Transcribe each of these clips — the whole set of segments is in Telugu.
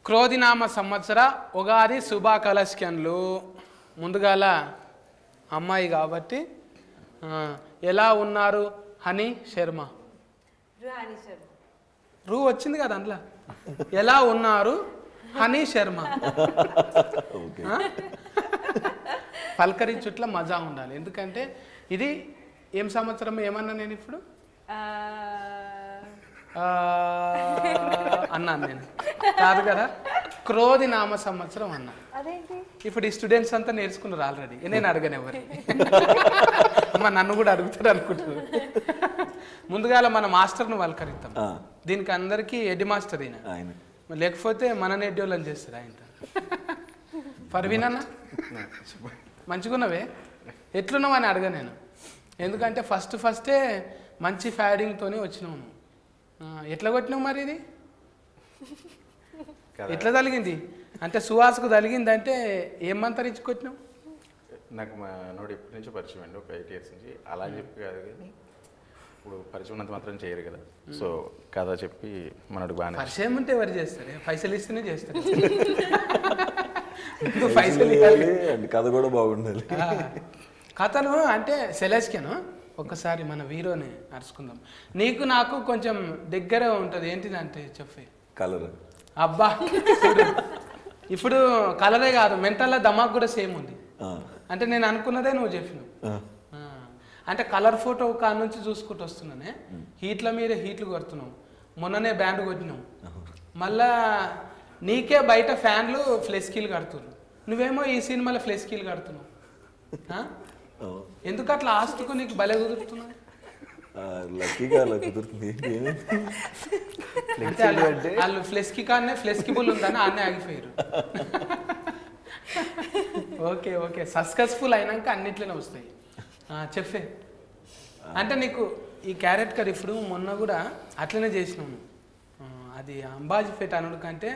క్రోధినామ సంవత్సర ఉగాది శుభాకాంక్షలు. ముందుగాల అమ్మాయి కాబట్టి ఎలా ఉన్నారు హనీ శర్మ? రూ వచ్చింది కదా అందులో. ఎలా ఉన్నారు హనీ శర్మ? పలకరించుట్ల మజా ఉండాలి. ఎందుకంటే ఇది ఏం సంవత్సరం ఏమన్నా నేను ఇప్పుడు అన్నాను నేను కాదు కదా, క్రోధినామ సంవత్సరం అన్నా. ఇప్పుడు ఈ స్టూడెంట్స్ అంతా నేర్చుకున్నారు ఆల్రెడీ. నేను అడగను ఎవరి అమ్మ నన్ను కూడా అడుగుతారు అనుకుంటున్నారు. ముందుగా మన మాస్టర్ను పలకరిద్దాం. దీనికి అందరికీ ఎడ్డి మాస్టర్ అయినా, లేకపోతే మన ఎడ్డోళ్ళని చేస్తారు ఆయన. పర్వీన్ అన్న మంచిగున్నవే, ఎట్లున్నావు అని అడగా నేను. ఎందుకంటే ఫస్టే మంచి ఫ్యాడింగ్తోనే వచ్చినావు. ఎట్లా కొట్టినావు మరి? ఇది ఎట్లా తలిగింది అంటే సువాసకు తలిగిందంటే ఏం మంతరించి కొట్టినావు? నాకు మా నోడు ఎప్పటి నుంచో పరిచయం అండి, ఒక 8 years నుంచి. అలా చెప్పి కాదు కానీ ఇప్పుడు పరిచయం ఉన్నంత మాత్రం చేయరు కదా. సో కథ చెప్పి మనోడు బాగా పరిచయం ఉంటే ఎవరు చేస్తారు? పైసలు ఇస్తేనే చేస్తారు. పైసలు ఇవ్వాలి, కథ కూడా బాగుండాలి. కథను అంటే సెలెస్కేను ఒక్కసారి మన వీరోని అరుచుకుందాం. నీకు నాకు కొంచెం దగ్గర ఉంటుంది. ఏంటిదంటే చెప్పే కలర్. అబ్బా ఇప్పుడు కలరే కాదు, మెంటల్లో దమాక్ కూడా సేమ్ ఉంది. అంటే నేను అనుకున్నదే నువ్వు చెప్పినావు. అంటే కలర్ ఫోటో కాడ నుంచి చూసుకుంటూ వస్తున్నానే, హీట్ల మీద హీట్లు కొడుతున్నావు. మొన్ననే బ్యాండ్ కొట్టినావు. మళ్ళా నీకే బయట ఫ్యాన్లు ఫ్లెస్కీలు కడుతున్నావు. నువ్వేమో ఈ సినిమాలో ఫ్లెస్కీలు కడుతున్నావు. ఎందుకు అట్లా ఆస్తుకు నీకు భలే కుదురుతున్నావు? లక్కీగా అలా కుదురుతుంది. అంటే వాళ్ళు ఫ్లెస్కి కానీ ఫ్లెస్కిబుల్ ఉందని అన్నీ ఆగిపోయారు. ఓకే సక్సెస్ఫుల్ అయినాక అన్నిట్లోనే వస్తాయి. చెప్పే అంటే నీకు ఈ క్యారెట్ కర్రీ ఇప్పుడు మొన్న కూడా అట్లనే చేసినాము. అది అంబాజీ ఫేట్ అనుడు కంటే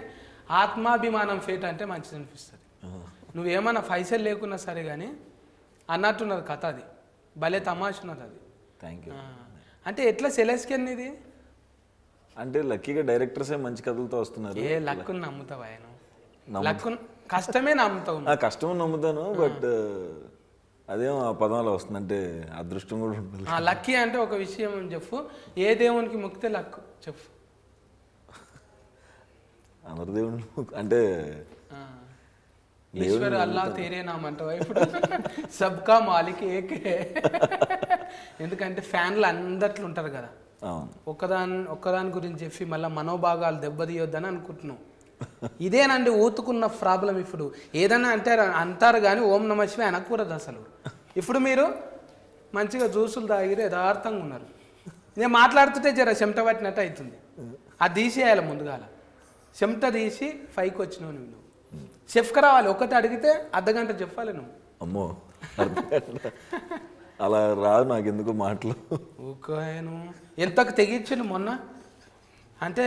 ఆత్మాభిమానం ఫేట్ అంటే మంచిది అనిపిస్తుంది. నువ్వేమన్నా పైసలు లేకున్నా సరే కానీ అన్నట్టున్నది కథ. అది భలే తమాషున్నది అది. Thank you. అంటే ఎట్లా సెలెస్కెన్ ఇది అంటే లక్కీగా డైరెక్టర్సే మంచి కథలతో వస్తున్నారు. ఏ లక్కుని నమ్ముతావు? ఆయన లక్కు కష్టమే నమ్ముతావు. కష్టం నమ్ముతాను, బట్ అదేమో ఆ పదంలో వస్తుంది. అంటే అదృష్టం కూడా ఉంటుంది. లక్కీ అంటే ఒక విషయం చెప్పు, ఏ దేవునికి మొక్కితే లక్కు చెప్పు. అమరదేవుని అంటే ఈశ్వర్ అల్లా తేరే నామ్ అంటావా ఇప్పుడు? సబ్కా మాలిక్ ఏకే. ఎందుకంటే ఫ్యాన్లు అందట్లు ఉంటారు కదా, ఒక్కదాని గురించి చెప్పి మళ్ళీ మనోభాగాలు దెబ్బతీయొద్దని అనుకుంటున్నావు. ఇదేనండి ఊతుకున్న ప్రాబ్లం. ఇప్పుడు ఏదైనా అంటారు కానీ ఓం నమ శివాయ అనకూడదు అసలు. ఇప్పుడు మీరు మంచిగా జ్యూసులు తాగిరు, యథార్థంగా ఉన్నారు. నేను మాట్లాడుతుంటే జర చెమట పట్టినట్టు అవుతుంది. అది తీసేయాలి ముందుగాల. చెమట తీసి పైకి వచ్చినావు నువ్వు. చెఫ్కి రావాలి. ఒకటి అడిగితే అర్ధగంట చెప్పాలి నువ్వు. అమ్మో అలా రాదు నాకు ఎందుకు మాటలు. ఓకేను ఎంతకు తెగించను మొన్న. అంటే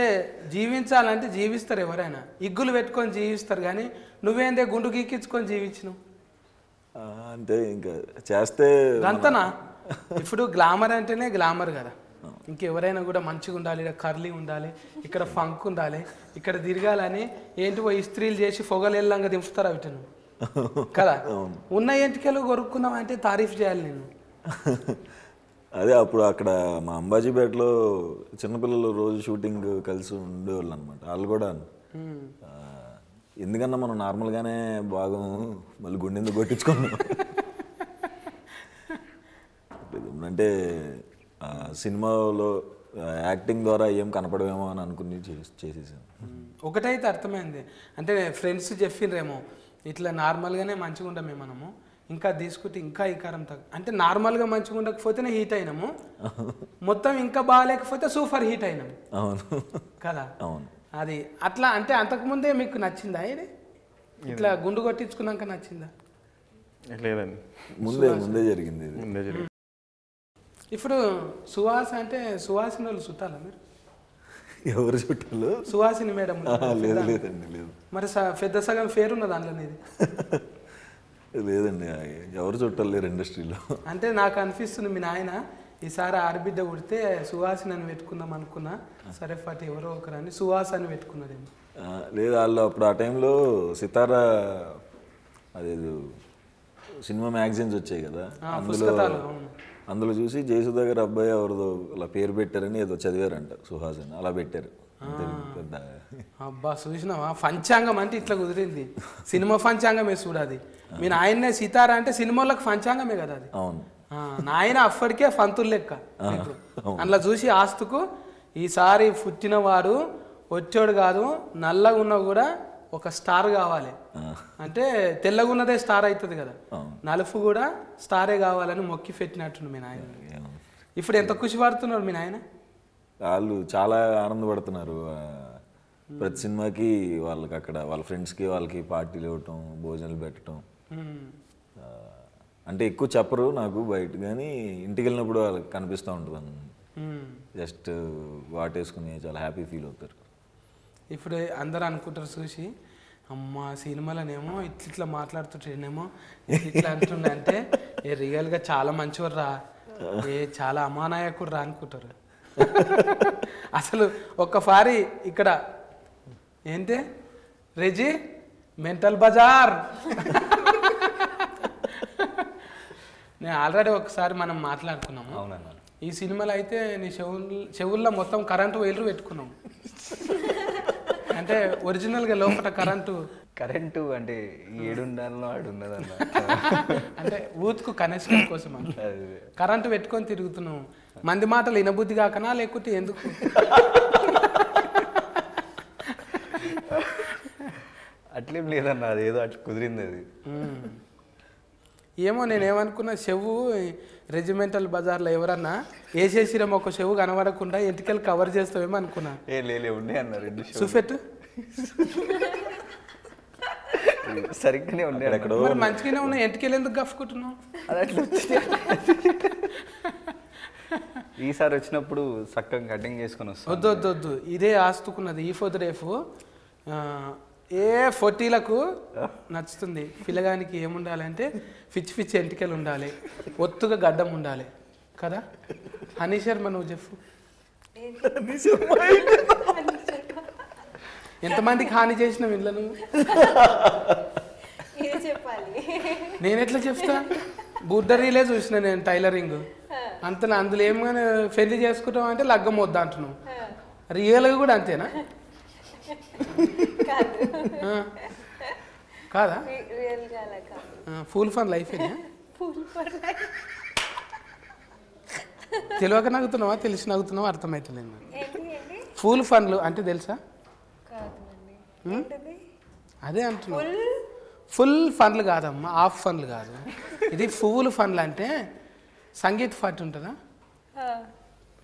జీవించాలంటే జీవిస్తారు ఎవరైనా, ఇగ్గులు పెట్టుకొని జీవిస్తారు. కానీ నువ్వేందే గుండు గీకించుకొని జీవించినావు అంటే ఇంకా చేస్తే అంతనా? ఇప్పుడు గ్లామర్ అంటేనే గ్లామర్ కదా. ఇంకెవరైనా కూడా మంచిగా ఉండాలి, ఇక్కడ కర్లీ ఉండాలి, ఇక్కడ ఫంక్ ఉండాలి, ఇక్కడ తిరగాలని ఏంటి ఇస్త్రీలు చేసి పొగలెల్లంగా దింపుతారు అవిటను కదా. ఉన్న ఎంటికలు కొరుక్కున్నావు అంటే తారీఫ్ చేయాలి నేను. అదే అప్పుడు అక్కడ మా అంబాజీపేటలో చిన్నపిల్లలు రోజు షూటింగ్ కలిసి ఉండేవాళ్ళు అనమాట. వాళ్ళు కూడా ఎందుకన్నా మనం నార్మల్గానే భాగం మళ్ళీ గుండెందుకు కొట్టించుకున్నాం. అంటే సినిమాలో యాక్టింగ్ ద్వారా ఏం కనపడమేమో అని అనుకుని చేసేసాను. ఒకటైతే అర్థమైంది, అంటే ఫ్రెండ్స్ చెప్పిండ్రేమో ఇట్లా నార్మల్గానే మంచిగా ఉండమే మనము, ఇంకా తీసుకుంటే ఇంకా ఈకారం అంటే నార్మల్గా మంచిగా ఉండకపోతేనే హీట్ అయినాము, మొత్తం ఇంకా బాగాలేకపోతే సూపర్ హీట్ అయినాము. అవును కదా. అవును. అది అట్లా. అంటే అంతకుముందే మీకు నచ్చిందా ఇది? ఇట్లా గుండు కొట్టించుకున్నాక నచ్చిందా? లేదండి, ముందే జరిగింది. ఇప్పుడు సువాస అంటే సువాసిని వాళ్ళు చుట్టాలా మీరు? ఎవరు చుట్టాలు? సువాసిని మేడం. లేదండి లేదు. మరి పెద్ద సగం పేరు ఉన్నది అందులో నీది? లేదండి, ఎవరు చుట్టాలు లేరు ఇండస్ట్రీలో. అంటే నాకు అనిపిస్తుంది మీ నాయన ఈసారి ఆడబిడ్డ పుడితే సువాసిని అని పెట్టుకుందాం అనుకున్నా. సరే ఫట్ ఎవరో ఒకరని సువాస అని పెట్టుకున్నదేమో. లేదు వాళ్ళు అప్పుడు ఆ టైంలో సితారా అదేదో సినిమా మ్యాగజైన్స్ వచ్చాయి కదా, అందులో చూసి జయసుధా గారు అబ్బాయి ఎవరిదో అలా పేరు పెట్టారని ఏదో చదివారంట, సుహాస్ అని, అలా పెట్టారు. పెద్ద అబ్బా చూసినావా, పంచాంగం అంటే ఇట్లా కుదిరింది. సినిమా పంచాంగమే చూడాది. మీ నాయన్నే సితారా అంటే సినిమాలకు పంచాంగమే కదా అది. అవును, నాయన అప్పటికే పంతులు లెక్క. అందులో చూసి ఆస్తుకు ఈసారి పుట్టినవాడు వచ్చాడు కాదు, నల్లగా ఉన్నా కూడా ఒక స్టార్ కావాలి అంటే తెల్లగా ఉన్నదే స్టార్ అవుతుంది కదా, నలుపు కూడా స్టారే కావాలని మొక్కి పెట్టినట్టు మీ నాయన. ఇప్పుడు ఎంత ఖుషి పడుతున్నారు మీ నాయన? వాళ్ళు చాలా ఆనందపడుతున్నారు. ప్రతి సినిమాకి వాళ్ళకి అక్కడ వాళ్ళ ఫ్రెండ్స్కి వాళ్ళకి పార్టీలు ఇవ్వటం, భోజనాలు పెట్టడం. అంటే ఎక్కువ చెప్పరు నాకు బయట, కానీ ఇంటికి వెళ్ళినప్పుడు వాళ్ళకి కనిపిస్తూ ఉంటుంది. జస్ట్ వాటేసుకుని చాలా హ్యాపీ ఫీల్ అవుతారు. ఇప్పుడు అందరూ అనుకుంటారు చూసి, అమ్మ సినిమాలోనేమో ఇట్లా మాట్లాడుతుంటేనేమో ఇట్లా అంటుండే అంటే ఏ రియల్గా చాలా మంచివారు రా, ఏ చాలా అమానాయకుడు రా అనుకుంటారు. అసలు ఒక్కసారి ఇక్కడ ఏంటి రెజీ మెంటల్ బజార్ నేను ఆల్రెడీ ఒకసారి మనం మాట్లాడుకున్నాము. అవునన్నా, ఈ సినిమాలో అయితే నీ చెవుల్లో మొత్తం కరెంటు వైర్లు పెట్టుకున్నాము. అంటే ఒరిజినల్గా లోపల కరెంటు అంటే 7 ఉండాలో 6 ఉన్నదన్న, అంటే ఊతుకు కనెక్షన్ కోసం కరెంటు పెట్టుకొని తిరుగుతున్నావు. మంది మాటలు వినబుద్ధి కాకనా లేకుంటే ఎందుకు? అట్లేం లేదన్న, అదేదో అట్లా కుదిరింది అది. ఏమో నేనేమనుకున్నా, చెవు రెజిమెంటల్ బజార్లో ఎవరన్నా వేసేసిరేమో ఒక చెవు కనబడకుండా ఎంటికలు కవర్ చేస్తావేమో అనుకున్నా. ఉన్నాయి అన్న, 2 చూపెట్టు. సరిగ్గానే ఉన్నాయి అక్కడ. మరి మంచిగానే ఉన్నాయి, ఎంటికలు ఎందుకు గఫ్కుంటున్నావు? అది అట్లా వచ్చింది. ఈసారి వచ్చినప్పుడు చక్కగా కటింగ్ చేసుకొని వస్తాం. వద్దు ఇదే ఆస్తుకున్నది. ఈ ఫోర్ రేపు ఏ 40లకు నచ్చుతుంది. పిల్లగానికి ఏముండాలంటే పిచ్చి ఎంటికలు ఉండాలి, ఒత్తుగా గడ్డం ఉండాలి కదా. హనీ శర్మ నువ్వు చెప్పు, ఎంతమందికి హాని చేసినావు ఇంట్లో నువ్వు? నేను ఎట్లా చెప్తా? బుడ్డరీలే చూసిన నేను టైలరింగ్ అంత. అందులో ఏమైనా పెళ్లి చేసుకుంటాం అంటే లగ్గం వద్దా అంటున్నావు. రియల్గా కూడా అంతేనా? కాదా? ఫుల్ ఫన్ లైఫ్ తెలియక నవ్వుతున్నావా తెలిసి నవ్వుతున్నావా అర్థమవుతలేదు. ఫుల్ ఫన్లు అంటే తెలుసా? అదే అంటున్నా. ఫుల్ ఫన్లు కాదమ్మా, హాఫ్ ఫన్లు కాదు. ఇది ఫుల్ ఫన్లు అంటే సంగీత్ పార్టీ ఉంటుందా,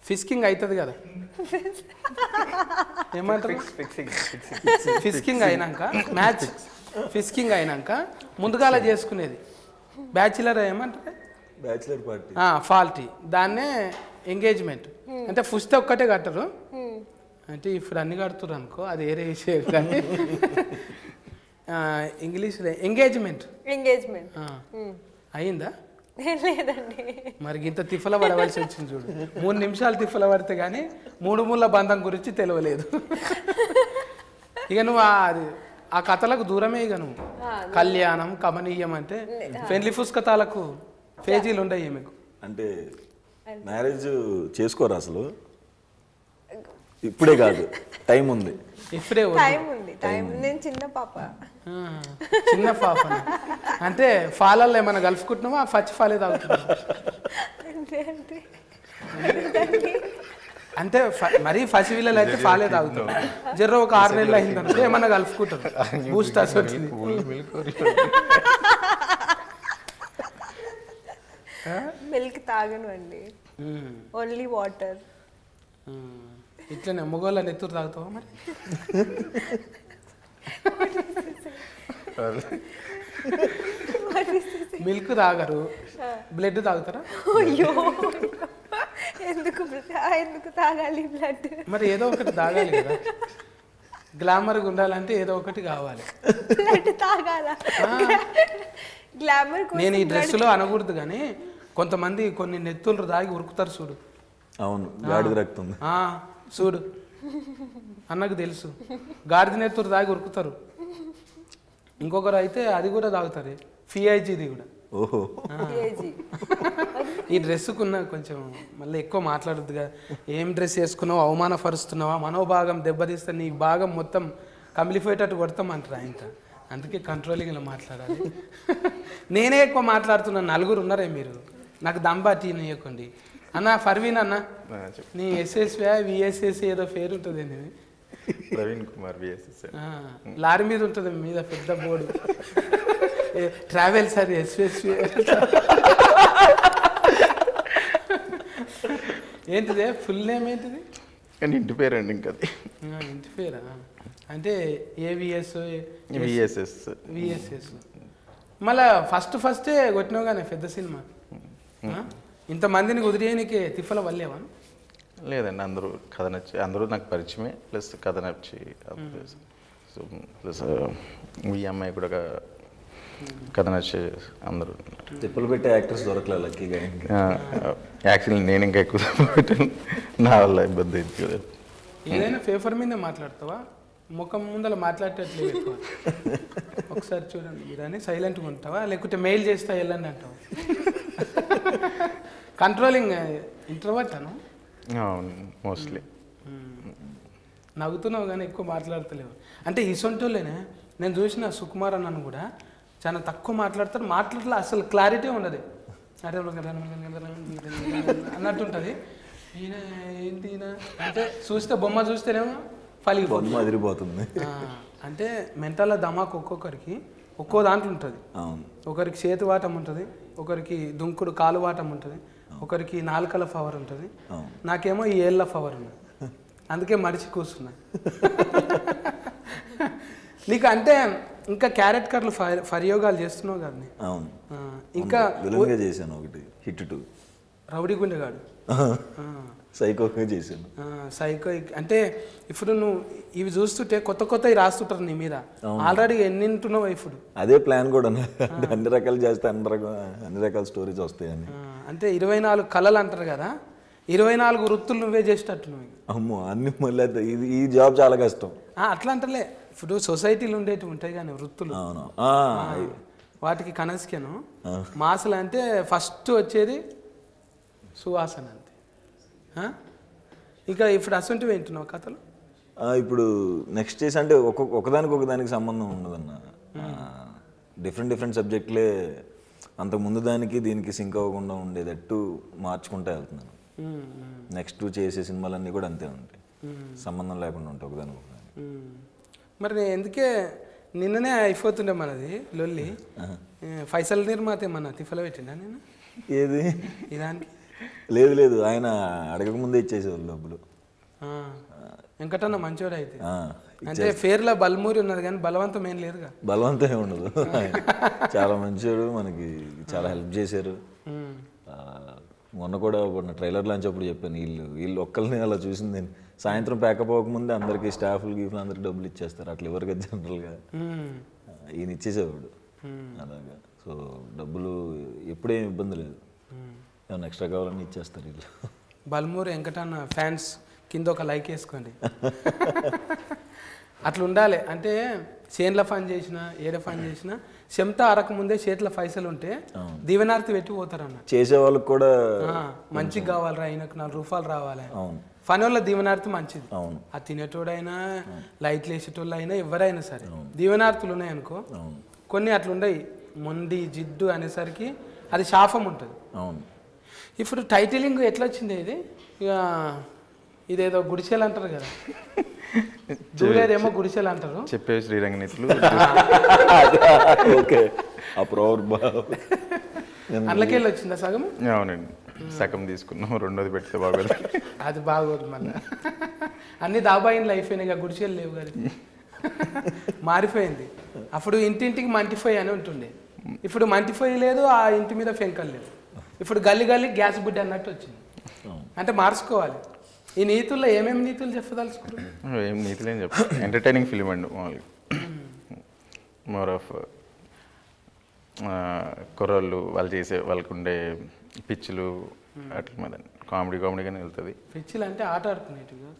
ఫిస్కింగ్ అవుతుంది కదా, ఏమంటారు ఫిస్కింగ్ అయినాక మ్యాచ్ ఫిస్కింగ్ అయినాక ముందుగాల చేసుకునేది బ్యాచిలర్ ఏమంటారు, బ్యాచిలర్ పార్టీ పార్టీ. దాన్నే ఎంగేజ్మెంట్ అంటే ఫస్ట్ ఒక్కటే కట్టరు. అంటే ఇప్పుడు అన్ని కడుతురు అనుకో, అది వేరే విషయం. కానీ ఇంగ్లీష్లో ఎంగేజ్మెంట్ అయిందా? లేదండి. మరి ఇంత తిఫల పడవలసి వచ్చింది చూడు. 3 నిమిషాలు తిఫల పడితే కానీ 3 ముళ్ళ బంధం గురించి తెలియలేదు. ఇక నువ్వు ఆ కథలకు దూరమే. ఇక నువ్వు కళ్యాణం కమనీయం అంటే పెళ్లి పుస్తకాలకు పేజీలు ఉండయి మీకు. అంటే మ్యారేజ్ చేసుకోరు అసలు? ఇప్పుడే కాదు, టైం ఉంది. ఇప్పుడే నేను చిన్న పాప. చిన్న పాప అంటే ఫాలల్లో ఏమైనా కలుపుకుంటున్నావా? పచ్చి ఫాలే తాగుతున్నావా? అంటే మరీ పసి వీళ్ళలు అయితే ఫాలే తాగుతారు. జర్ర ఒక 6 నెలలు అయిందంటే ఏమన్నా కలుపుకుంటారు. బూస్టర్స్ వచ్చింది. మిల్క్ తాగను అండి, ఓన్లీ వాటర్. ఇట్లనే మొగోళ్ళని ఎత్తురు తాగుతావా మరి? మిల్క్ తాగరు, బ్లడ్ తాగుతారా? అయ్యో, ఎందుకు తాగాలి బ్లడ్? మరి ఏదో ఒకటి తాగాలి కదా, గ్లామర్గా ఉండాలంటే ఏదో ఒకటి కావాలి. బ్లడ్ తాగాలా? గ్లామర్. నేను ఈ డ్రెస్సులో అనకూడదు కానీ కొంతమంది కొన్ని నెత్తులు తాగి ఉరుకుతారు చూడు. అవును, గాడిద రక్తం చూడు. అన్నకు తెలుసు. గాడిద నెత్తూరు తాగి ఉరుకుతారు. ఇంకొకరు అయితే అది కూడా తాగుతారు, ఫిఐజీది కూడా. ఓహో, ఈ డ్రెస్సుకున్న కొంచెం మళ్ళీ ఎక్కువ మాట్లాడద్దుగా. ఏం డ్రెస్ వేసుకున్నావు, అవమానపరుస్తున్నావా, మనోభాగం దెబ్బతీస్తే నీ భాగం మొత్తం కమిలిపోయేటట్టు కొడతామంటారా ఇంకా. అందుకే కంట్రోలింగ్ ఇలా మాట్లాడాలి. నేనే ఎక్కువ మాట్లాడుతున్నాను, నలుగురు ఉన్నారే మీరు, నాకు దంబాటి ఇవ్వకండి. అన్న ఫర్వీన్ అన్న, నీ ఎస్ఎస్వా విఎస్ఎస్ ఏదో పేరు ఉంటుంది అండి, ప్రవీణ్ కుమార్ విఎస్ఎస్. లారీ మీద ఉంటుంది, మీద పెద్ద బోర్డు ట్రావెల్స్ అది ఎస్ఎస్వి. ఏంటిదే ఫుల్ నేమ్ ఏంటిది? కానీ ఇంటి పేరండి ఇంకా అది. ఇంటి పేరా? అంటే ఏవిఎస్ విఎస్ఎస్. విఎస్ఎస్. మళ్ళా ఫస్టే కొట్టినావు కానీ పెద్ద సినిమా. ఇంతమందిని కుదిరేయనికి తిప్పల వల్లేవా? లేదండి, అందరూ కథ నచ్చి, అందరూ నాకు పరిచయమే, ప్లస్ కథ నచ్చి, సో ప్లస్ ఈ అమ్మాయి కూడా కథ నచ్చి అందరూ. తిప్పలు పెట్టే యాక్టర్స్ దొరకలే లక్కీగా. యాక్చువల్లీ నేను ఇంకా ఎక్కువ పెట్టాను, నా వల్ల ఇబ్బంది అయింది కదా. ఏదైనా పేపర్ మీదే మాట్లాడతావా, ముఖం ముందర మాట్లాడేటట్లేదు ఎక్కువ? ఒకసారి చూడండి మీరు అని సైలెంట్గా ఉంటావా, లేకుంటే మెయిల్ చేస్తా వెళ్ళండి అంటావా? కంట్రోలింగ్ ఇంట్రోవర్ట్ అను మోస్ట్లీ. నవ్వుతున్నావు కానీ ఎక్కువ మాట్లాడతలేవు. అంటే ఇసొంటోళ్ళేనే నేను చూసిన సుకుమార్ అన్నను కూడా చాలా తక్కువ మాట్లాడతారు, మాట్లాడలే అసలు క్లారిటీ ఉండదు, అరే అన్నట్టుంటుంది. ఈయన ఏంటి ఈయన అంటే చూస్తే బొమ్మ చూస్తేనేమో బొమ్మ అదిరిపోతుంది. అంటే మెంటల్ ధమాక్ ఒక్కొక్కరికి ఒక్కో దాంట్లో ఉంటుంది. ఒకరికి చేతి వాటం ఉంటుంది, ఒకరికి దుంకుడు కాలు వాటం ఉంటుంది, ఒకరికి నాలుకల పవర్ ఉంటుంది, నాకేమో ఈ ఏళ్ళ పవర్ ఉంది. అందుకే మడిచి కూర్చున్నా. నీకు అంటే ఇంకా క్యారెట్ కర్లు ప్రయోగాలు చేస్తున్నావు కదా. అవును, ఇంకా చేశాను ఒకటి హిట్ 2 రౌడీ గుండెగాడు, సైకోగా చేశాను. సైకో అంటే ఇప్పుడు నువ్వు ఇవి చూస్తుంటే కొత్త కొత్తవి రాస్తుంటారు నీ మీద. ఆల్రెడీ ఎన్ని ఉంటున్నావు ఇప్పుడు? అదే ప్లాన్ కూడా, అన్ని రకాలు చేస్తే అన్ని రకాల స్టోరీస్ వస్తాయని. అంటే 24 కళలు అంటారు కదా, 24 వృత్తులు నువ్వే చేసేటట్టు నువ్వు. అమ్మో, అన్ని మళ్ళీ ఈ జాబ్ చాలా కష్టం. అట్లా అంటలే, ఇప్పుడు సొసైటీలు ఉండేటివి ఉంటాయి కానీ వృత్తులు, వాటికి కనస్కెను మాసలు అంటే ఫస్ట్ వచ్చేది సువాసన అంతే. ఇంకా ఇప్పుడు అసంటివి వింటున్నావు కథలు? ఇప్పుడు నెక్స్ట్ చేసి అంటే ఒకదానికి సంబంధం ఉండదన్న, డిఫరెంట్ సబ్జెక్టులే అంతకు ముందు దానికి దీనికి సింక్ అవ్వకుండా ఉండేటట్టు మార్చుకుంటూ వెళ్తున్నాను. నెక్స్ట్ చేసే సినిమాలన్నీ కూడా అంతే ఉంటాయి, సంబంధం లేకుండా ఉంటాయి ఒకదానికి. మరి ఎందుకే నిన్ననే అయిపోతుండే మనది లొల్లి, ఫైసల్ నిర్మాత ఏమన్నా తిఫల పెట్టిండా నేను? ఏది ఇదానికి? లేదు, ఆయన అడగకముందే ఇచ్చేసేవాళ్ళు డబ్బులు. వెంకటన్న మంచోడు అయితే. అంటే పేర్లో బల్మూరి ఉన్నది కానీ బలవంతం ఏం లేదుగా. బలవంతం ఏమి ఉండదు, చాలా మంచోడు, మనకి చాలా హెల్ప్ చేశారు. మొన్న కూడా ట్రైలర్ లాంచ్ అప్పుడు చెప్పాను, వీళ్ళు ఒక్కరిని అలా చూసింది నేను. సాయంత్రం ప్యాకప్ అవ్వకముందే అందరికి స్టాఫ్లు గీఫ్లు అందరికి డబ్బులు ఇచ్చేస్తారు, అట్లా ఎవరికి జనరల్గా ఈయన ఇచ్చేసేవాడు అలాగా. సో డబ్బులు ఎప్పుడేం ఇబ్బంది లేదు, ఏమైనా ఎక్స్ట్రా కావాలని ఇచ్చేస్తారు వీళ్ళు. బల్మూరి వెంకటన్న ఫ్యాన్స్ కింద ఒక లైక్ వేసుకోండి. అట్లా ఉండాలి. అంటే చేన్ల పని చేసినా ఏడ పని చేసినా చెమట అరకముందే చేతిలో పైసలు ఉంటే దీవెనార్తి పెట్టి పోతారన్న. చేసే వాళ్ళకి కూడా మంచిగా కావాలరా, ఆయనకు 4 రూపాయలు రావాలి. పని వాళ్ళ దీవెనార్తి మంచిది. ఆ తినేటోడైనా లైట్లు వేసేటోళ్ళు అయినా ఎవరైనా సరే దీవెనార్తులు ఉన్నాయనుకో. కొన్ని అట్లుండయి, మొండి జిడ్డు అనేసరికి అది శాపం ఉంటుంది. ఇప్పుడు టైటిలింగ్ ఎట్లా వచ్చింది ఇది? ఇక ఇదేదో గుడిసెలు అంటారు కదా, జూలేదేమో గుడిసెలు అంటారు, చెప్పే శ్రీరంగనీతులు. అందులోకెళ్ళి వచ్చిందా సగం? అవునండి, సగం తీసుకున్నాం, రెండోది పెడితే బాగోదు. అది బాగోదు మళ్ళీ. అన్ని దాబాయిన్లు అయిపోయినాయి, ఇక గుడిసెలు లేవు కానీ మారిపోయింది. అప్పుడు ఇంటింటికి మంటిపోయి అని ఉంటుండే, ఇప్పుడు మంటిపోయి లేదు, ఆ ఇంటి మీద పెంకలు లేదు. ఇప్పుడు గల్లి గ్యాస్ బుడ్డి అన్నట్టు వచ్చింది. అంటే మార్చుకోవాలి. ఈ నీతుల్లో ఏమేమి నీతులు చెప్పదలుచుకున్నారు? ఏం నీతులు ఏం చెప్పాలి, ఎంటర్టైనింగ్ ఫిలిం అండి మామూలుగా. మోర్ ఆఫ్ కుర్రోళ్ళు వాళ్ళు చేసే వాళ్ళకు ఉండే పిచ్చులు అట్ల మీద కామెడీగానే వెళ్తుంది. పిచ్చులు అంటే ఆట ఆడుకునేటివి,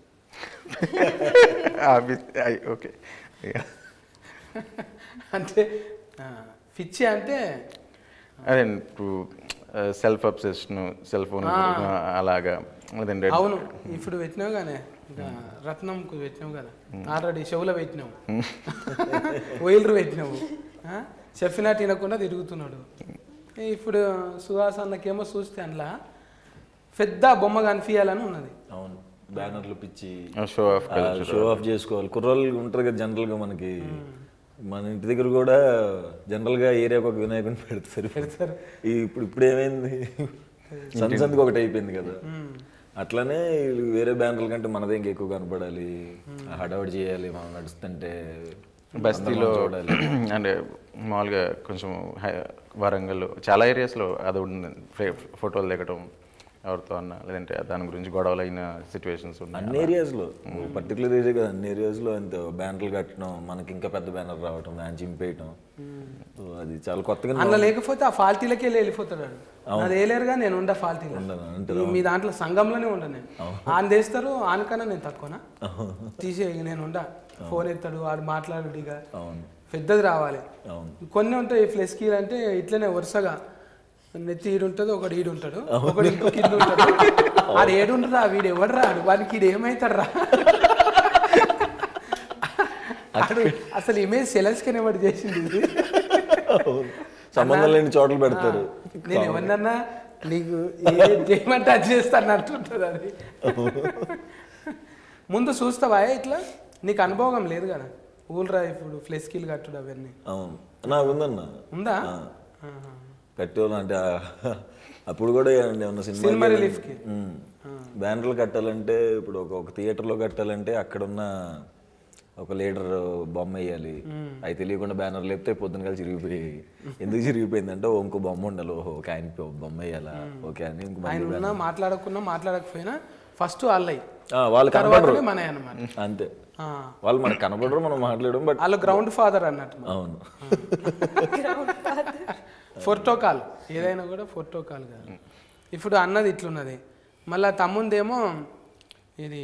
ఓకే. అంటే పిచ్చి అంటే అదే ఇప్పుడు సెల్ఫ్ అబ్సెషన్, సెల్ ఫోన్ అలాగా. లేదంటే అవును, ఇప్పుడు పెట్టినావు కానీ ఇంకా రత్నంకు పెట్టినావు కదా, ఆల్రెడీ చెవులో పెట్టినావు, వైలర్ పెట్టినావు, చెప్పినా తినకుండా తిరుగుతున్నాడు. ఇప్పుడు సుహాస్ అన్నకేమో చూస్తే అందులో పెద్ద బొమ్మ కనిపించాలని ఉన్నది. అవును, బ్యానర్లు పిచ్చి షో ఆఫ్ చేసుకోవాలి. కుర్రోళ్ళు ఉంటారు కదా జనరల్గా, మనకి మన ఇంటి దగ్గర కూడా జనరల్గా ఏరియాకి ఒక వినాయకుడిని పెడతారు. ఇప్పుడు ఏమైంది, సందుకు ఒకటి అయిపోయింది కదా. అట్లానే వేరే బ్యానర్ల కంటే మనదే ఇంకా ఎక్కువ కనపడాలి, హడావుడి చేయాలి, మనం నడుస్తుంటే బస్తీలో అంటే మామూలుగా కొంచెం వరంగల్ చాలా ఏరియాస్లో అది ఉంటుంది, ఫోటోలు దిగటం ఎవరితో అన్నా, లేదంటే దాని గురించి గొడవలు అయిన సిచ్యువేషన్స్ ఉన్నాయి. అన్ని ఏరియాస్లో, పర్టికులర్ ఏరియా కదా, అన్ని ఏరియాస్లో అంత బ్యానర్లు కట్టడం, మనకి ఇంకా పెద్ద బ్యానర్ రావటం, దాన్ని చింపేయటం, అది చాలా కొత్తగా. అందులో లేకపోతే ఆ ఫాల్టీలకి వెళ్ళిపోతాడు. అది వేయలేరుగా, నేను ఉండ ఫాల్టీలో, మీ దాంట్లో సంఘంలోనే ఉండ నేను. ఆయన తీస్తారు, ఆయనకన్నా నేను తక్కువనా తీసే, నేను ఉండ. ఫోన్ ఎత్తాడు, వాడు మాట్లాడు, ఇక పెద్దది రావాలి. కొన్ని ఉంటాయి ఫ్లెస్కీలు అంటే ఇట్లనే వరుసగా నెత్తి ఈడు ఉంటుంది, ఒకడు ఈడు ఉంటాడు, ఒకడు ఇంకో కింద ఉంటాడు. ఆడు ఏడుండరా, వీడు ఎవడు రాడు, వాడికి ఈడు ఏమవుతాడు రా. అసలు ఇమేజ్ సెలెన్స్కనే వాడు చేసింది ఇది. సంబంధం లేని చోట్ల పెడతారు. నేను ఎవరినన్నా నీకు చేయమంటే అది చేస్తాను అంటుంటుంది అది. ముందు చూస్తావా ఇట్లా, నీకు అనుభవం లేదు కదా ఊళ్ళరా ఇప్పుడు ఫ్లెస్కీలు కట్టుడు అవన్నీ? అవును, నాకు ఉందన్న. ఉందా? కట్టేవాళ్ళు అంటే అప్పుడు కూడా ఏమన్నా సినిమా రిలీఫ్కి బ్యానర్లు కట్టాలంటే, ఇప్పుడు ఒక థియేటర్లో కట్టాలంటే అక్కడున్న ఒక లీడర్ బొమ్మ వేయాలి. అవి తెలియకుండా బ్యానర్ లేపితే పొద్దున కలిసి చిరిగిపోయాయి. ఎందుకు చిరిగిపోయిందంటే ఇంకో బొమ్మ ఉండాలి, ఒక ఆయన బొమ్మ వేయాలా, ఓకే అని. ఆయన మాట్లాడకున్నా మాట్లాడకపోయినా ఫస్ట్ వాళ్ళవి, వాళ్ళు కనపడరు మన అన్నమాట. అంతే, వాళ్ళు మనకు కనపడరు, మనం మాట్లాడడం. బట్ వాళ్ళు గ్రౌండ్ ఫాదర్ అన్నట్టు. అవును, ఫోటోకాల్ ఏదైనా కూడా ఫోటోకాల్ కాదు. ఇప్పుడు అన్నది ఇట్లున్నది, మళ్ళీ తమ్ముందేమో ఇది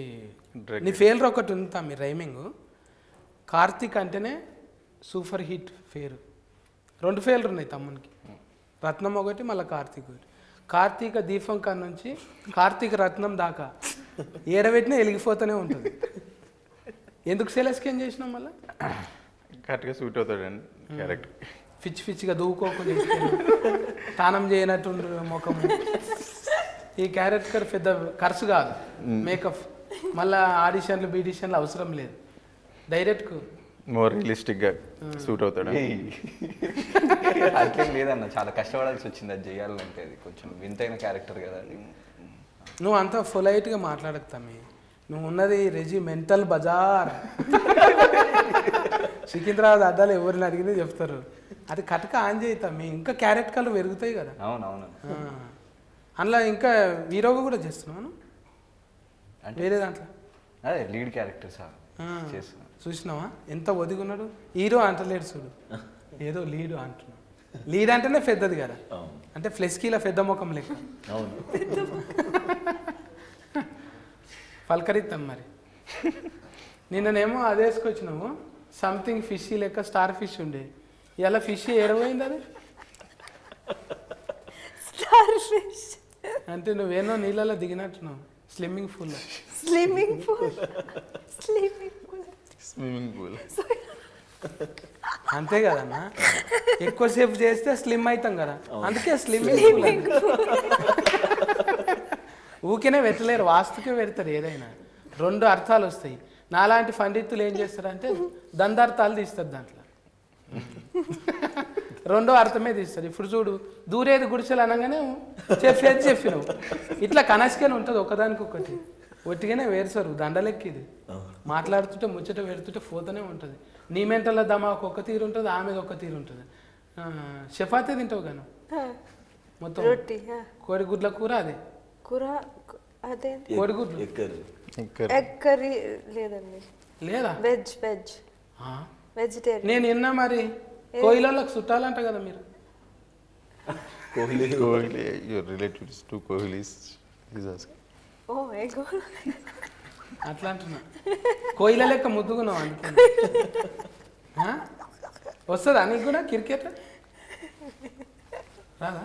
నీ ఫెయిల్ర్ ఒకటి ఉందా మీ రైమింగ్. కార్తీక్ అంటేనే సూపర్ హిట్ పేరు. 2 ఫెయిల్ర్ ఉన్నాయి తమ్మునికి, రత్నం ఒకటి, మళ్ళీ కార్తీక్ ఒకటి. కార్తీక దీపం కాడ నుంచి కార్తీక రత్నం దాకా ఏడబెట్టినా వెలిగిపోతూనే ఉంటుంది. ఎందుకు సెలెస్కేం చేసినాం మళ్ళీ? కరెక్ట్గా సూట్ అవుతాడండి క్యారెక్టర్. పిచ్చిగా దూకోకుండా స్నానం చేయనట్టు ముఖము. ఈ క్యారెక్టర్ పెద్ద ఖర్చు కాదు, మేకప్, మళ్ళీ ఆడిషన్లు బీడిషన్లు అవసరం లేదు, డైరెక్ట్ మోర్ రియలిస్టిక్గా సూట్ అవుతాడు. అట్లేం లేదన్న, చాలా కష్టపడాల్సి వచ్చింది అది చేయాలంటే. అది కొంచెం వింతైన క్యారెక్టర్ కదా అది. నువ్వు అంతా పొలైట్గా మాట్లాడతామే, నువ్వు ఉన్నది రెజిమెంటల్ బజార్. సికింద్రాబాద్ అడ్డాలు ఎవరిని అడిగితే చెప్తారు, అది కటక ఆన్ చేస్తామే, ఇంకా క్యారెక్టర్లు పెరుగుతాయి కదా. అవునవును, అందులో ఇంకా హీరోగా కూడా చేస్తున్నాను వేరే దాంట్లో. అదే లీడ్ క్యారెక్టర్ సార్ చేస్తున్నా. చూసినావా ఎంత ఒదిగున్నాడు, హీరో అంటలేడు చూడు, ఏదో లీడు అంటున్నాడు. లీడ్ అంటేనే పెద్దది కదా, అంటే ఫ్లెస్కీల పెద్ద ముఖం లెక్క. అవును, పలకరిద్దాం మరి. నిన్ననేమో అది వేసుకొచ్చినాము, సంథింగ్ ఫిష్ లెక్క, స్టార్ ఫిష్ ఉండే. ఇలా ఫిష్ ఏడపోయింది అది. స్టార్ ఫిష్ అంటే నువ్వేనో నీళ్ళలో దిగినట్టున్నావు, swimming pool. Swimming pool, swimming pool, swimming pool. అంతే కదన్నా, ఎక్కువసేపు చేస్తే స్లిమ్ అవుతాం కదా, అందుకే స్లిమ్మింగ్ పూల్. ఊరికేనే పెట్టలేరు, వాస్తుకే పెడతారు. ఏదైనా 2 అర్థాలు వస్తాయి. నాలాంటి పండితులు ఏం చేస్తారంటే దందార్థాలు తీస్తారు, దాంట్లో 2వ అర్థమే తీస్తారు. ఇప్పుడు చూడు, దూరేది గుడిసెలు అనగానే చెప్పినావు, ఇట్లా కనెక్షన్ ఉంటుంది ఒకదానికొకటి. ఒట్టిగానే వేరుసారు దండలెక్కి. ఇది మాట్లాడుతుంటే ముచ్చట పెడుతుంటే పోతూనే ఉంటుంది. నీ మెంటల దమాకు ఒక తీరు ఉంటుంది, ఆమెది ఒక తీరు ఉంటుంది. చపాతీ తింటావు గాను మొత్తం, కోడిగుడ్ల కూర అదే కూర, అదేంటి కోడిగుడ్లు ఎగ్ కర్రీ లేదండి, లేదా వెజ్ వెజిటేరియన్. నేను విన్నా మరి కోయిలలోకి చుట్టాలంట కదా మీరు. Kohli, your relatives to Kohlis. ఓ అట్లా అంటున్నా. కోయిల లెక్క ముద్దుకున్నావు అందుకే. వస్తుందా నీకు కూడా క్రికెట్? రాదా?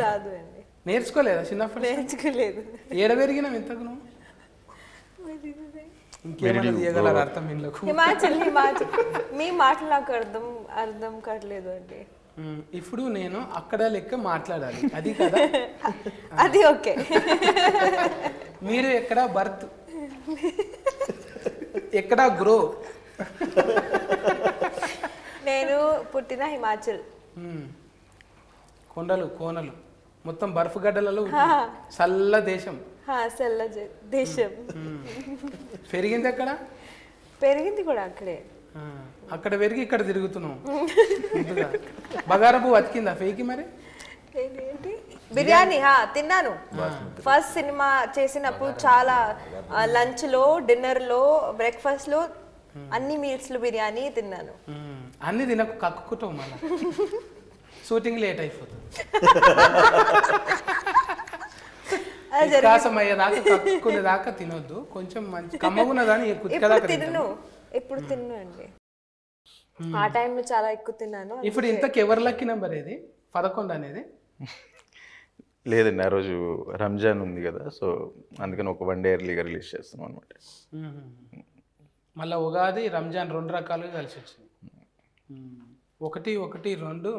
రాదు అండి. నేర్చుకోలేదా చిన్నప్పుడు? నేర్చుకోలేదు. ఏడ పెరిగినావు ఇంతకు నువ్వు? ఇంకేమైనా తీయగలరు అర్థం ఇంట్లోకు? హిమాచల్ మీ మాటలు నాకు అర్థం కావట్లేదు అండి. ఇప్పుడు నేను అక్కడ లెక్క మాట్లాడాలి, అది కదా? అది ఓకే. మీరు ఎక్కడ బర్త్, ఎక్కడ గ్రో? నేను పుట్టిన హిమాచల్. కొండలు కోనలు మొత్తం బర్ఫ్ గడ్డలలో చల్ల దేశం. చల్ల దేశం. పెరిగింది ఎక్కడ? పెరిగింది కూడా అక్కడే. అక్కడ పెరిగి ఇక్కడ తిరుగుతున్నాం. బగారపు బతికిందా ఫేకి మరి? ఏంటి బిర్యానీ తిన్నాను. ఫస్ట్ సినిమా చేసినప్పుడు చాలా లంచ్ లో, డిన్నర్ లో, బ్రేక్ఫాస్ట్ లో, అన్ని మీల్స్ లో బిర్యానీ తిన్నాను. అన్ని తినకు, కక్కుకుంటాం మళ్ళీ. షూటింగ్ లేట్ అయిపోతుంది. వికాసం అయ్యేదాకా కక్కునేదాకా తినొద్దు. కొంచెం మంచి కమ్మగున్నదాని తిన్ను. ఇప్పుడు తిన్ను అండి. ఆ టైంలో చాలా ఎక్కువ తిన్నాను. ఇప్పుడు ఇంతకు ఎవరు లక్కీ నెంబర్ ఏది? 11 అనేది లేదండి, ఆ రోజు రంజాన్ ఉంది కదా, సో అందుకని ఒక 1 డే ఎర్లీగా రిలీజ్ చేస్తాం అనమాట. మళ్ళీ ఉగాది రంజాన్ 2 రకాలుగా కలిసి వచ్చింది. 1-1-2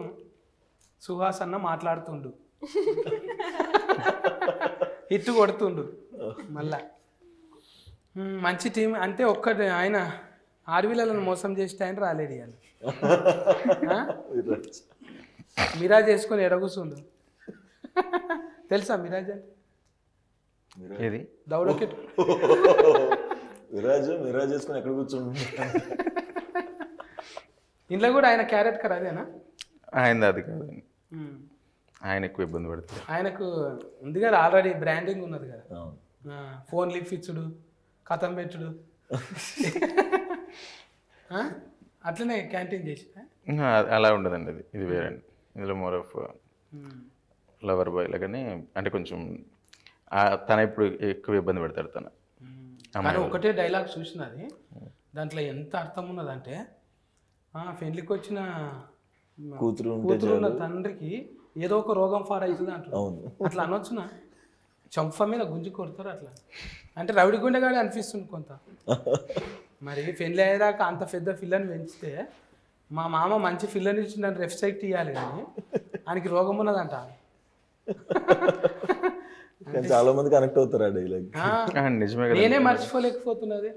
సుహాస్ అన్న మాట్లాడుతుండు, హిట్ కొడుతుండు మళ్ళా. మంచి టీం అంటే ఒక్కటి ఆయన ఆర్వీలను మోసం చేస్తే ఆయన రాలేడు. ఇవాళ మిరాజ్ చేసుకొని ఎడగూసుండు. తెలుసా మిరాజ్ అంటే? ఏది? దౌడకెట్. మిరాజ్ చేసుకొని ఎక్కడ కూర్చుండు? ఇంట్లో కూడా ఆయన క్యారెట్ కర్ అదేనా? ఆయన అది కాదండి, ఆయన ఎక్కువ ఇబ్బంది పడుతుంది. ఆయనకు ఉంది కదా ఆల్రెడీ బ్రాండింగ్ ఉన్నది కదా. ఫోన్ లిఫ్ట్ ఇచ్చుడు, కథం పెట్టుడు, అట్లనే క్యాంటీన్ చేసి అలా ఉండదండి. అది ఇది వేరే. ఇందులో మోర్ ఆఫ్ లవర్ బాయ్ లాగానే, అంటే కొంచెం తన ఇప్పుడు ఎక్కువ ఇబ్బంది పెడతాడు తన. కానీ ఒకటే డైలాగ్ చూసినది, దాంట్లో ఎంత అర్థం ఉన్నదంటే, పెళ్లికి వచ్చిన కూతురు ఉన్న తండ్రికి ఏదో ఒక రోగం ఫార్ అవుతుంది అంటారు. అట్లా అనొచ్చునా? చంప మీద గుంజి కొడతారు అట్లా. అంటే రవిడి గుండెగాడే అనిపిస్తుంది కొంత. మరి పెళ్ళి అయ్యేదాకా అంత పెద్ద పిల్లని పెంచితే, మా మామ మంచి పిల్లని ఇచ్చిందని రెఫ్సైట్ ఇవ్వాలి, కానీ ఆయనకి రోగం ఉన్నదంట. చాలా మంది కనెక్ట్ అవుతారు ఆ డైలాగ్. నేనే మర్చిపోలేకపోతున్నది.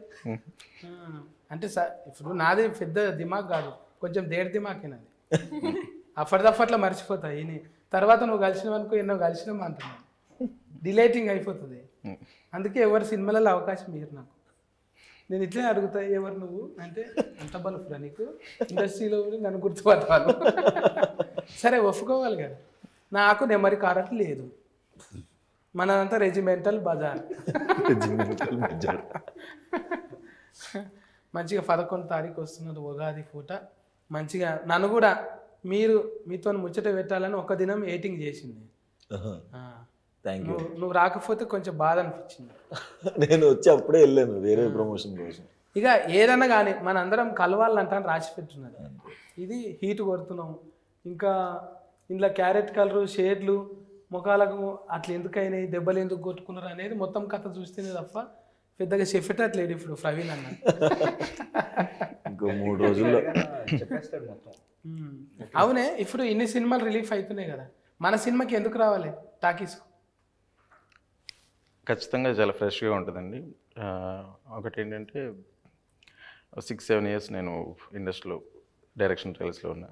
అంటే ఇప్పుడు నాది పెద్ద దిమాగ్ కాదు, కొంచెం దేడి దిమాకేనది. అప్పటిదప్పట్లో మర్చిపోతాయి. తర్వాత నువ్వు కలిసినావు అనుకో, ఎన్నో కలిసినావు అంటున్నావు, డిలేటింగ్ అయిపోతుంది. అందుకే ఎవరు సినిమాలలో అవకాశం ఇయ్యరు నాకు. నేను ఇట్లే అడుగుతా, ఎవరు నువ్వు అంటే, అంత బలుపురా నీకు ఇండస్ట్రీలో నన్ను గుర్తుపట్టాను. సరే ఒప్పుకోవాలి కదా, నాకు నెమ్మది కారట్ లేదు, మనదంతా రెజిమెంటల్ బజార్. మంచిగా 11 తారీఖు వస్తున్నది ఉగాది పూట. మంచిగా నన్ను కూడా మీతో ముచ్చట పెట్టాలని ఒక దినం ఎయిటింగ్ చేసింది. నువ్వు రాకపోతే కొంచెం బాధ అనిపించింది. నేను వచ్చి అప్పుడే వెళ్ళాను వేరే ప్రమోషన్ కోసం. ఇక ఏదన్నా కానీ మన అందరం కలవాలంటాను రాసి పెట్టున్నది. ఇది హీట్ కొడుతున్నాం, ఇంకా ఇంట్లో క్యారెట్ కలరు, షేడ్లు, ముఖాలకు అట్లా ఎందుకైనాయి, దెబ్బలు ఎందుకు కొట్టుకున్నారు అనేది మొత్తం కథ చూస్తేనే తప్ప పెద్దగా చెప్పేటట్లేడు ఇప్పుడు ప్రవీణ్ అన్న. ఇంకో 3 రోజుల్లో చెప్పేస్తాడు మొత్తం. అవునే, ఇప్పుడు ఇన్ని సినిమాలు రిలీఫ్ అవుతున్నాయి కదా, మన సినిమాకి ఎందుకు రావాలి టాకీస్? ఖచ్చితంగా చాలా ఫ్రెష్గా ఉంటుందండి. ఒకటి ఏంటంటే 6-7 ఇయర్స్ నేను ఇండస్ట్రీలో డైరెక్షన్ ట్రయల్స్లో ఉన్నా.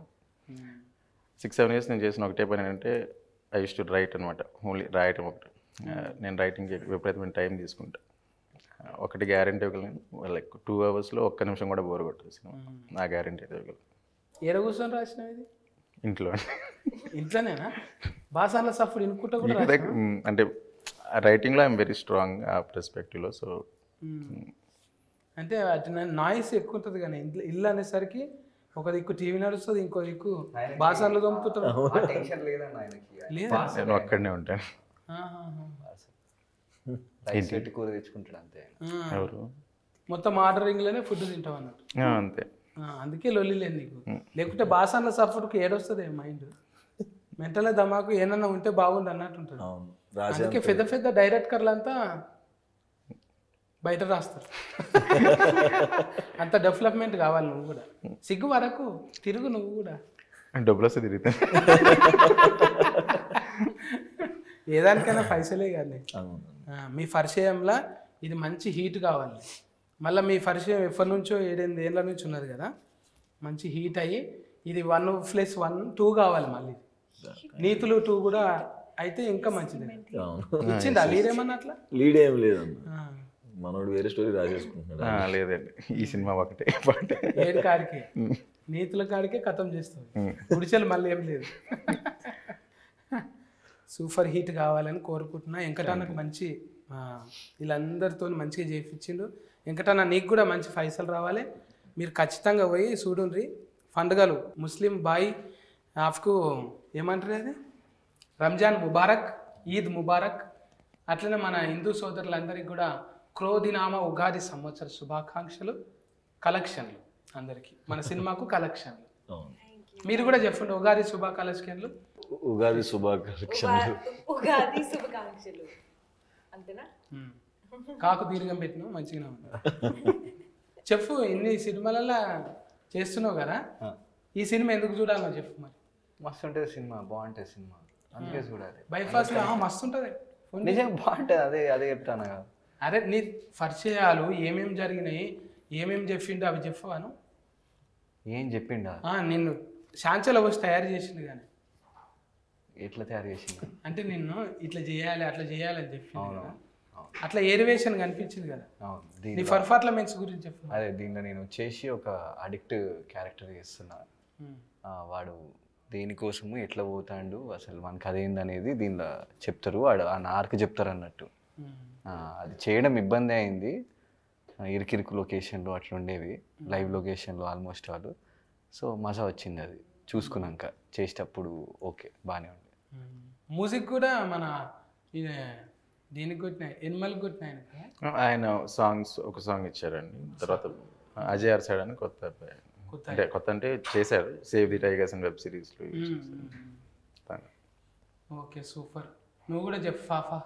6-7 ఇయర్స్ నేను చేసిన ఒకటే పని ఏంటంటే, ఐ యూస్ టు రైట్ అనమాట. ఓన్లీ రాయటం ఒకటి. నేను రైటింగ్కి విపరీతమైన టైం తీసుకుంటా. ఒకటి గ్యారంటీ ఇవ్వగలను, లైక్ 2 అవర్స్లో ఒక్క నిమిషం కూడా బోర్ కొట్టేది సినిమా, నా గ్యారంటీ అయితే ఇవ్వగలను. ఏడ కూర్చొని రాసినావు ఇది? ఇంట్లో. ఇంట్లోనేనా? బాసాల సఫర్ ఇనుకుంటా కూడా అంటే రైటింగ్లో ఐఎమ్ వెరీ స్ట్రాంగ్ ఆ పర్స్పెక్టివ్లో. సో అంటే నాయిస్ ఎక్కువ ఉంటుంది, కానీ ఇల్లు అనేసరికి ఒక దిక్కు టీవీ నడుస్తుంది, ఇంకో దిక్కు బాసాలు దొంపుతుంటారు. టెన్షన్ లేదన్న ఆయనకి. లేదా? నేను అక్కడనే ఉంటాను. రైస్ పెట్టి కూర తెచ్చుకుంటాడు అంతే ఆయన. ఎవరు మొత్తం ఆర్డరింగ్లోనే ఫుడ్ తింటావు అన్నట్టు. అంతే. అందుకే లొల్లి లేదు నీకు. లేకుంటే బాసాన్ల సఫర్కి ఏడొస్తుంది మైండ్, మెంటల్ దమాకు ఏమన్నా ఉంటే బాగుండు అన్నట్టు ఉంటుంది. అవును రాసే అందుకే పెద్ద పెద్ద డైరెక్టర్లు అంతా బయట రాస్తారు. అంత డెవలప్మెంట్ కావాలి. నువ్వు కూడా సిగ్గు వరకు తిరుగు, నువ్వు కూడా డబ్బులు వస్తే తిరుగుతాను. ఏదానికైనా పైసలే కానీ. అవును. మీ పరిచయంలో ఇది మంచి హీట్ కావాలి. మళ్ళీ మీ పరిచయం ఎప్పటి నుంచో 7-8 ఏళ్ళ నుంచి ఉన్నది కదా, మంచి హీట్ అయ్యి ఇది 1+1 2 కావాలి. మళ్ళీ నీతులు 2 కూడా అయితే ఇంకా మంచిది. అవును ఇచ్చిందా లీడేమన్నా అట్లా? లీడ్ ఏం లేదన్న, మనోడు వేరే స్టోరీ రాసేసుకుంటున్నాడు. లేదండి, ఈ సినిమా ఒకటే పాటే. ఏడు కాడికే నీతుల కాడికే కథం చేస్తుంది. గుడిచెలు మళ్ళీ ఏం లేదు. సూపర్ హిట్ కావాలని కోరుకుంటున్నా. వెంకటన్నకు మంచి వీళ్ళందరితో మంచిగా చేయించిండు. వెంకటన్న నీకు కూడా మంచి పైసలు రావాలి. మీరు ఖచ్చితంగా పోయి చూడుండ్రి. పండుగలు ముస్లిం బాయ్ ఆఫ్కు ఏమంటారు అది, రంజాన్ ముబారక్, ఈద్ ముబారక్. అట్లనే మన హిందూ సోదరులందరికీ కూడా క్రోధినామ ఉగాది సంవత్సర శుభాకాంక్షలు, కలెక్షన్లు అందరికీ, మన సినిమాకు కలెక్షన్లు. మీరు కూడా చెప్పండి ఉగాది శుభాకాంక్షలు. ఉగాది శుభాకాంక్షలు. ఉగాది శుభాకాంక్షలు అంతేనా? కాకు దీర్ఘం పెట్టినావు మంచిగా ఉంది. చెప్పు, ఇన్ని సినిమాలలో చేస్తున్నావు కదా, ఈ సినిమా ఎందుకు చూడాలో చెప్పు మరి. మస్తు ఉంటుంది సినిమా, బాగుంటుంది సినిమా, అందుకే చూడాలి. బైపాస్లో మస్తు ఉంటుంది. నిజంగా బాగుంటుంది, అదే చెప్తాను కదా. అరే నీ పరిచయాలు ఏమేమి జరిగినాయి, ఏమేమి చెప్పిండు అవి చెప్పవాను. ఏం చెప్పిండా? నిన్ను శాంచలో వచ్చి తయారు చేసిండు కానీ. ఎట్లా తయారు చేసిండు అంటే నిన్ను ఇట్లా చేయాలి అట్లా చేయాలి అని చెప్పిండు అవును కదా. అట్లా ఏరివేషన్ కనిపించింది కదా. అవును. నీ పర్ఫార్మెన్స్ గురించి చెప్పు. అదే దీంట్లో నేను వచ్చేసి ఒక అడిక్ట్ క్యారెక్టర్ చేస్తున్నా. వాడు దేనికోసము ఎట్లా పోతాడు, అసలు మనకు అదేందనేది దీనిలో చెప్తారు. వాడు ఆ నార్క్ చెప్తారు అన్నట్టు. అది చేయడం ఇబ్బంది అయింది, ఇరికిరికి లొకేషన్లో అట్లా ఉండేవి, లైవ్ లొకేషన్లో ఆల్మోస్ట్ వాళ్ళు. సో మజా వచ్చింది అది చూసుకున్నాక, చేసేటప్పుడు ఓకే బాగానే ఉంది. మ్యూజిక్ కూడా మన దీనికి కొట్టినాయి, ఎనిమల్కి కొట్టినాయి. ఆయన సాంగ్స్ ఒక సాంగ్ ఇచ్చారండి. తర్వాత అజయ్ ఆర్ సైడ్ అని కొత్త అంటే కొత్త అంటే చేశారు, save the tigers and web సిరీస్లో. Okay super. నువ్వు కూడా చెప్పు ఫాఫా,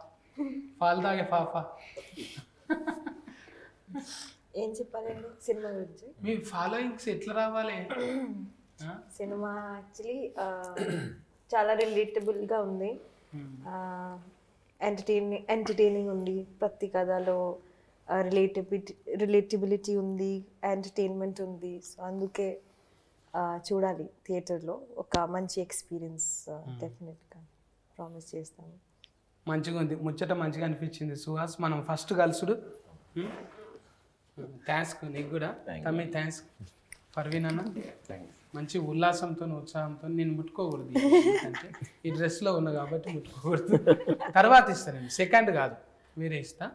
పాలు తాగే ఫాఫా. ఏం చెప్పాలండి సినిమా గురించి? మీ ఫాలోయింగ్స్ ఎట్లా రావాలి? సినిమా యాక్చువల్లీ చాలా రిలేటబుల్గా ఉంది, ఎంటర్టైనింగ్ ఉంది, ప్రతి కథలో రిలేటబిలిటీ ఉంది, ఎంటర్టైన్మెంట్ ఉంది. సో అందుకే చూడాలి థియేటర్లో. ఒక మంచి ఎక్స్పీరియన్స్ డెఫినెట్గా ప్రామిస్ చేస్తాము. మంచిగా ఉంది, ముచ్చట మంచిగా అనిపించింది సుహాస్. మనం ఫస్ట్ కలుసుడు. థ్యాంక్స్ నీకు కూడా తమ్మి, థ్యాంక్స్ పర్వీన్ అన్న. మంచి ఉల్లాసంతో ఉత్సాహంతో నేను ముట్టుకోకూడదు, అంటే ఈ డ్రెస్లో ఉన్నా కాబట్టి ముట్టుకోకూడదు. తర్వాత ఇస్తానండి, సెకండ్ కాదు మీరే ఇస్తా.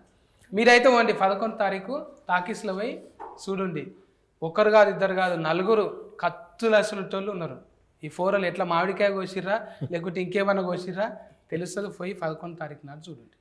మీరైతే ఓండి 11వ తారీఖు టాకీస్లో పోయి చూడండి. ఒక్కరు కాదు, ఇద్దరు కాదు, 4 కత్తులు అసలు ఉన్నారు. ఈ 4 ఎట్లా మామిడికాయ కోసిర్రా లేకుంటే ఇంకేమన్నా కోసిర్రా తెలుస్తుంది. పోయి 11వ తారీఖు నాడు చూడండి.